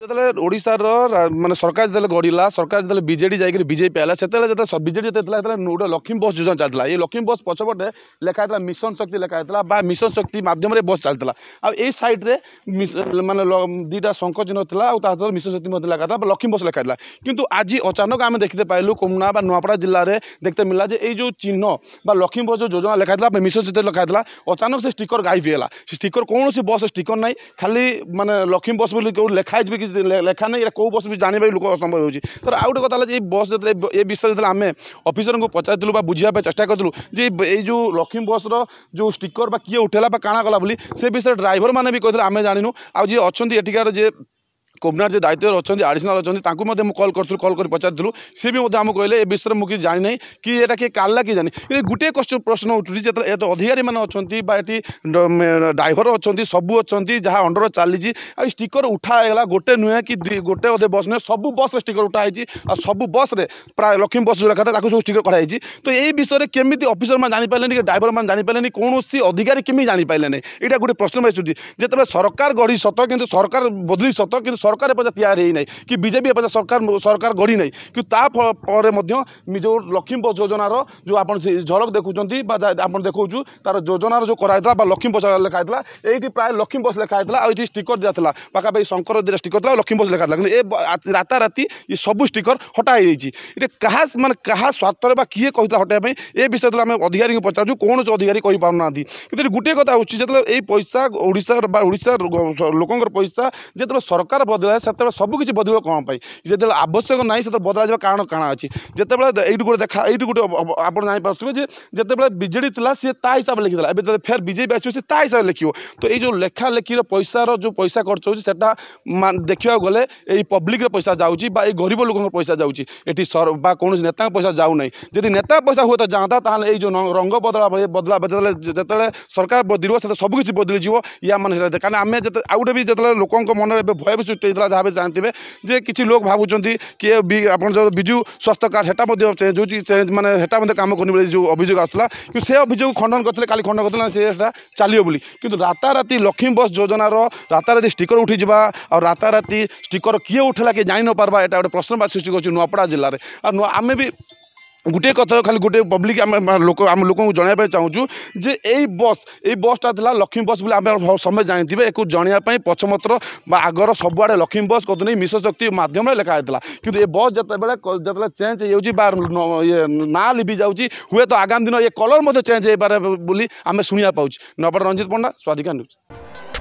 जो ओडार माने सरकार जो गढ़ला सरकार जो बीजेडी जाकर बीजेपी आला से बीजेडी जो गोटे लक्ष्मी बस योजना चलता ये लक्ष्मी बस पछपटे लिखाई मिशन शक्ति लिखाई मिशन शक्ति मध्यम बस चलता आई सैड्रे माने दुईटा शंख चिन्ह था मिशन शक्ति लिखा लक्ष्मी बस लिखाई किंतु आज अचानक आम देखते पाइलु कोमना नुआपड़ा जिले में देखते मिला जे जो चिन्ह लक्ष्मी बस जो योजना लिखाई मिशन शक्ति लिखाई अचानक से स्टिकर गायब होगा स्टिकर कौन बस स्टिकर ना खाली माने लक्ष्मी बस लिखाई लेखा नहीं कौ बस भी जानवा लोक असंभव होती तर आउ गोटे कथा ये बस जो ये विषय जो आम ऑफिसर को पचारू बुझापी चेष्टा करूँ जे ये जो लक्ष्मी बस जो स्टिकर किए उठेला काଣା कला बोली से विषय ड्राइवर मैंने भी कहते आम जानू आज जी अच्छा एठिकार जे कोमनार जो दायित्व अच्छा आडिशनाल अच्छा कल कर पचारूँ सी भी आमको कहले ए विषय में मुझे जानी ना कि यहाँ किए काला कि जानी गोटे प्रश्न उठुची जो अधिकारी मैंने अच्छा ये ड्राइवर अच्छा सबू अच्छा जहाँ अंडर चली स्टिकर उठागला गोटे नुहे कि गोटे अधे बस नुहे सब बस स्टिकर उठाई और सब बस प्राय लक्ष्मी बस जो लिखा था सब स्टिकर कढ़ाई तो ये विषय में केमी ऑफिसर मैंने जापारे कि ड्राइवर मैंने जापारे कौन अधिकारी केमी जापारे ना यहाँ गोटे प्रश्न आसूँ जो सरकार गढ़ी सत कि सरकार बदली सत कि सरकार एपजा तैयारी ना कि बीजेपी एपजा सरकार गढ़ी ना कि जो लक्ष्मी बस योजनार जो आप झलक देखुं आप देखु तार योजनार जो कराई लक्ष्मी बस लिखाई ये प्राय लक्ष्मी बस लिखाई आई स्टिकर दिया पाखापाखि शंकर दिया स्टिकर लक्ष्मी बस लिखा कि राताराति ये सब स्टिकर हटाई ये क्या माने क्या स्वार्थ किए कहता हटाई ये विषय आम अधिकारी को पचारू कौन अधिकारी कही पारना कि गोटे कथा जो पैसा ओडिशा लोकंर पैसा जो सरकार बदला से सबकि बदल कौन जो आवश्यक ना से बदल कारण काଣା अच्छी जिते ये गोटे देखा ये गोटे आप जापे जिते बीजेडी थी सी हिसाब से लिखी था फिर बीजेपी आस हिसाब से लिखो तो ये जो लेखा लेखिर पैसार जो पैसा खर्च होता देखा गले ये पब्लिक पैसा जाऊँगी गरीब लोक पैसा जाऊँगी कौन नेता पैसा जाऊना जदि नेता पैसा हुए तो जाता ताल जो रंग बदला जो सरकार बदल सबकि बदली या मैंने कारण आम आउ गोटे भी जो लोक मन में भय भी सृष्टि होता जहाँ जानते जे किसी लोग भावुंट कि आप जो विजु स्वास्थ्य कार्ड सेटा चेंज हो चेंज मैंने सेटा कम करनी जो अभियोग आसाला कि से अभियोग खंडन करते काली खंडन करते से चलो बोली कि राताराति लक्ष्मी बस योजनार राताराति स्टिकर उठी जा और राताराति स्टिकर किए उठेला कि जानी न पार्बा यहाँ गोटे प्रश्न सृष्टि कर नुआपड़ा जिले में आम भी गोटे कथा खाली गोटे पब्लिक आम लोक को जनवाई चाहूँ जे यही बसटा था लक्ष्मी बस बोले आम समय जानते एक जनवाई पछमतर आगर सबुआड़े लक्ष्मी बस कहते नहीं मिशन शक्ति मध्यम लिखाई कि ये बस जो चेंज ये ना लिभि जाऊँगी हुए तो आगामी दिन ये कलर चेंज हो पारे बोली आम शुणा पाँच नपड़ रंजित पंडा स्वाधिका न्यूज।